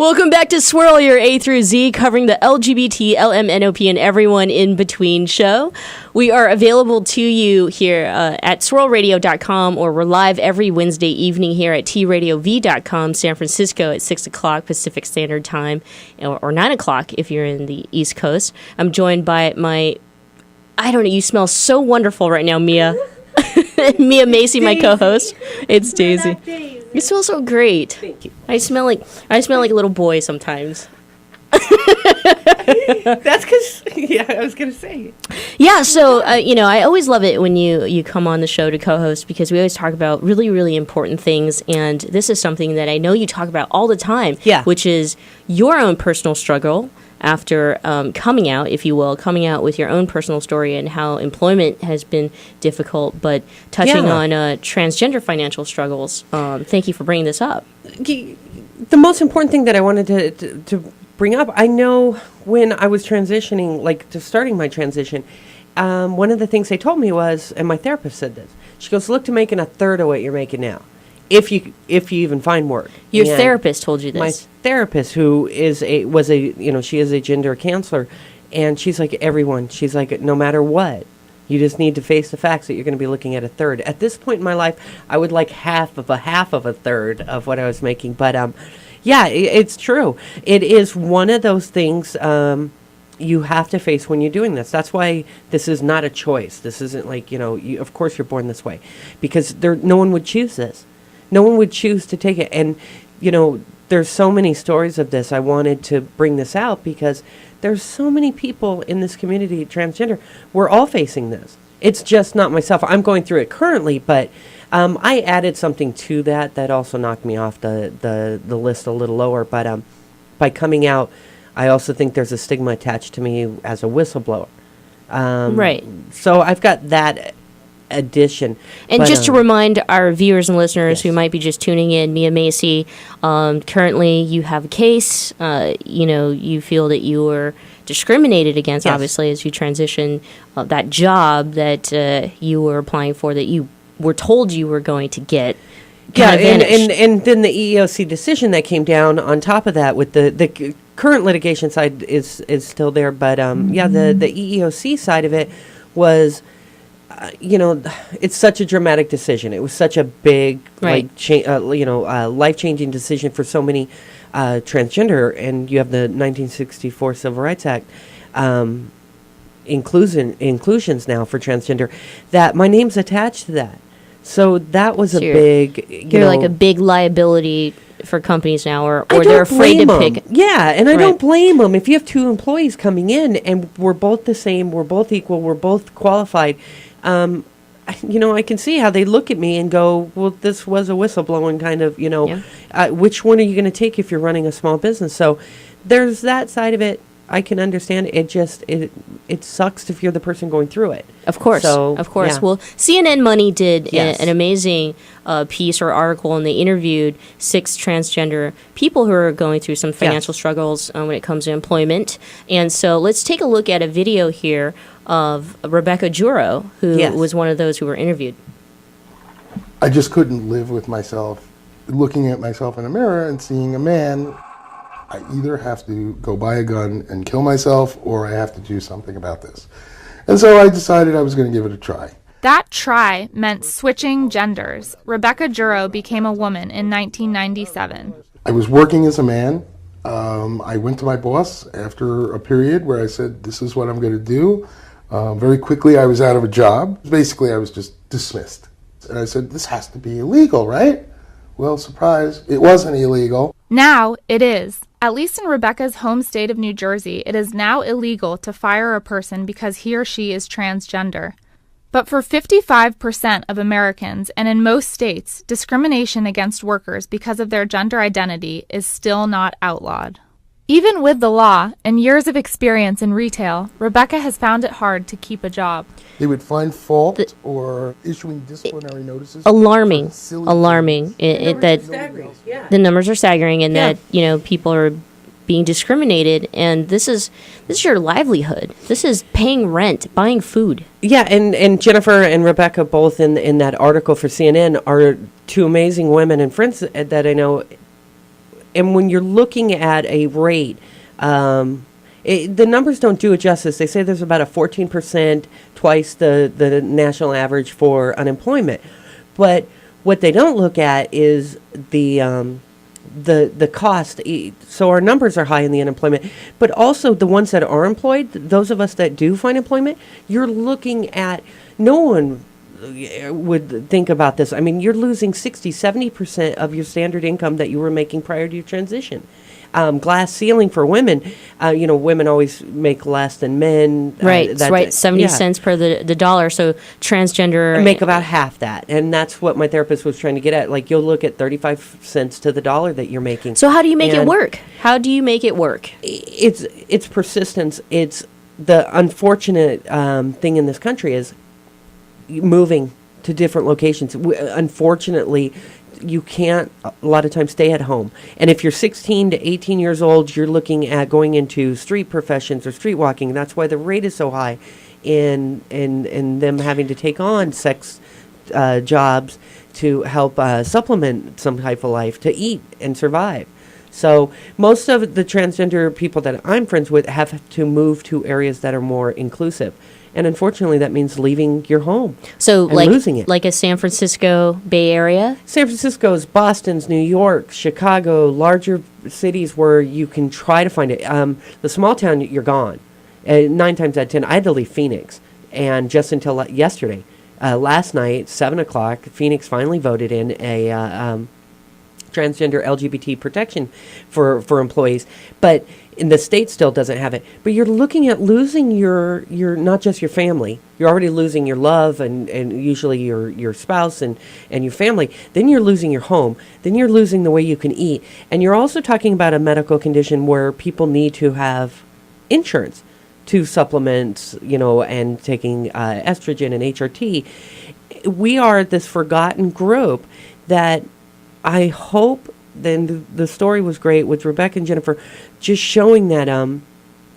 Welcome back to Swirl, your A through Z, covering the LGBT, LMNOP, and everyone in between show. We are available to you here at swirlradio.com, or we're live every Wednesday evening here at tradiov.com, San Francisco at 6 o'clock Pacific Standard Time, or 9 o'clock if you're in the East Coast. I'm joined by I don't know, you smell so wonderful right now, Mia. Mia Macy, my co-host. It's Daisy. You smell so great. Thank you. I smell like a little boy sometimes. That's because, I was going to say. Yeah, so, I always love it when you come on the show to co-host, because we always talk about really, really important things, and this is something that I know you talk about all the time, which is your own personal struggle after coming out, if you will, coming out with your own personal story and how employment has been difficult, but touching on transgender financial struggles. Thank you for bringing this up. The most important thing that I wanted to bring up, I know when I was transitioning, starting my transition, one of the things they told me was, and my therapist said this, she goes, look to making a third of what you're making now, if you even find work. Your therapist told you this? My therapist, who she is a gender counselor, and she's like, everyone, she's like, no matter what, you just need to face the facts that you're going to be looking at a third. At this point in my life, I would like half of a third of what I was making, but it's true. It is one of those things you have to face when you're doing this. That's why this is not a choice. This isn't like, of course you're born this way, because no one would choose this. No one would choose to take it. And, there's so many stories of this. I wanted to bring this out because there's so many people in this community, transgender. We're all facing this. It's just not myself. I'm going through it currently, but I added something to that also knocked me off the list a little lower. But by coming out, I also think there's a stigma attached to me as a whistleblower. Right. So I've got that addition. And just to remind our viewers and listeners who might be just tuning in, Mia Macy, currently you have a case. You feel that you were discriminated against, obviously, as you transition that job that you were applying for, that you were told you were going to get. And then the EEOC decision that came down on top of that, with the current litigation side is still there, but the EEOC side of it was, it's such a dramatic decision. It was such a big, life-changing decision for so many transgender, and you have the 1964 Civil Rights Act inclusions now for transgender, that my name's attached to that. So that was a big, you're like a big liability for companies now, or they're afraid to pick. Yeah, and I don't blame them. If you have two employees coming in and we're both the same, we're both equal, we're both qualified, I can see how they look at me and go, well, this was a whistleblowing kind of, which one are you going to take if you're running a small business? So there's that side of it. I can understand. It sucks if you're the person going through it. Of course. Well, CNN Money did an amazing piece or article, and they interviewed 6 transgender people who are going through some financial struggles when it comes to employment. And so let's take a look at a video here of Rebecca Juro, who was one of those who were interviewed. I just couldn't live with myself, looking at myself in a mirror and seeing a man. I either have to go buy a gun and kill myself, or I have to do something about this. And so I decided I was going to give it a try. That try meant switching genders. Rebecca Juro became a woman in 1997. I was working as a man. I went to my boss after a period where I said, this is what I'm going to do. Very quickly, I was out of a job. Basically, I was just dismissed. And I said, this has to be illegal, right? Well, surprise, it wasn't illegal. Now it is. At least in Rebecca's home state of New Jersey, it is now illegal to fire a person because he or she is transgender. But for 55% of Americans, and in most states, discrimination against workers because of their gender identity is still not outlawed. Even with the law and years of experience in retail, Rebecca has found it hard to keep a job. They would find fault or issuing disciplinary notices. Alarming. The numbers are staggering, and that people are being discriminated, and this is your livelihood. This is paying rent, buying food. Yeah, and Jennifer and Rebecca, both in that article for CNN, are two amazing women and friends that I know. and when you're looking at a rate, the numbers don't do it justice. They say there's about a 14%, twice the national average for unemployment. But what they don't look at is the cost. So our numbers are high in the unemployment, but also the ones that are employed, those of us that do find employment, you're looking at, no one would think about this. I mean, you're losing 60-70% of your standard income that you were making prior to your transition. Glass ceiling for women. Women always make less than men. Right, 70 cents per the dollar. So transgender make about half that, and that's what my therapist was trying to get at. Like, you'll look at 35 cents to the dollar that you're making. So how do you make it work? How do you make it work? It's persistence. It's the unfortunate thing in this country is moving to different locations. Unfortunately, you can't a lot of times stay at home. And if you're 16 to 18 years old, you're looking at going into street professions or street walking. That's why the rate is so high in them having to take on sex jobs to help supplement some type of life, to eat and survive. So most of the transgender people that I'm friends with have to move to areas that are more inclusive. And unfortunately, that means leaving your home. So, and losing it. Like a San Francisco Bay Area? San Francisco's, Boston's, New York, Chicago, larger cities where you can try to find it. The small town, you're gone. 9 times out of 10, I had to leave Phoenix. And just until yesterday, last night, 7 o'clock, Phoenix finally voted in a transgender LGBT protection for employees. But in the state still doesn't have it. But you're looking at losing your not just your family. You're already losing your love and usually your spouse and your family. Then you're losing your home. Then you're losing the way you can eat. And you're also talking about a medical condition where people need to have insurance to supplement, and taking estrogen and HRT. We are this forgotten group that I hope. Then the story was great with Rebecca and Jennifer, just showing that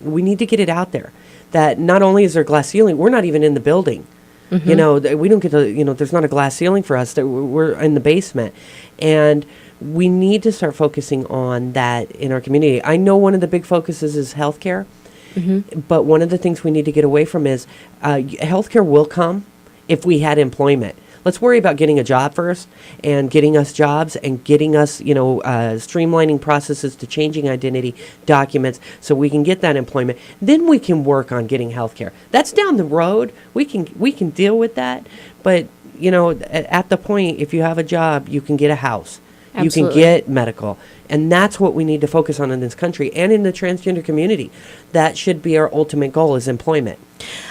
we need to get it out there. That not only is there glass ceiling, we're not even in the building. Mm-hmm. We don't get to, there's not a glass ceiling for us. That we're in the basement. And we need to start focusing on that in our community. I know one of the big focuses is healthcare. Mm-hmm. But one of the things we need to get away from is healthcare will come if we had employment. Let's worry about getting a job first and getting us jobs and getting us, streamlining processes to changing identity documents so we can get that employment. Then we can work on getting health care. That's down the road. We can deal with that. But, at the point, if you have a job, you can get a house. Absolutely. You can get medical. And that's what we need to focus on in this country and in the transgender community. That should be our ultimate goal, is employment.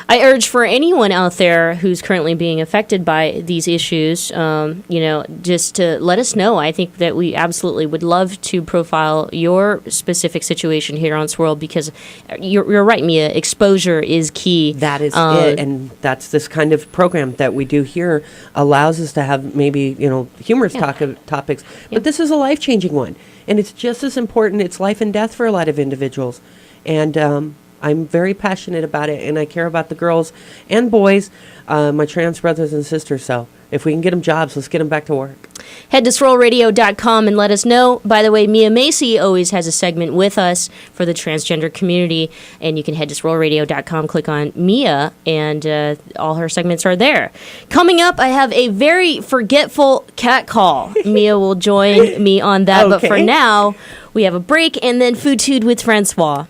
I urge for anyone out there who's currently being affected by these issues, just to let us know. I think that we absolutely would love to profile your specific situation here on Swirl, because you're right, Mia. Exposure is key. That is it, and that's this kind of program that we do here allows us to have maybe humorous topics, but this is a life-changing one, and it's just as important. It's life and death for a lot of individuals, and I'm very passionate about it, and I care about the girls and boys, my trans brothers and sisters. So if we can get them jobs, let's get them back to work. Head to swirlradio.com and let us know. By the way, Mia Macy always has a segment with us for the transgender community, and you can head to swirlradio.com, click on Mia, and all her segments are there. Coming up, I have a very forgetful cat call. Mia will join me on that, Okay. But for now, we have a break and then Food Tude with Francois.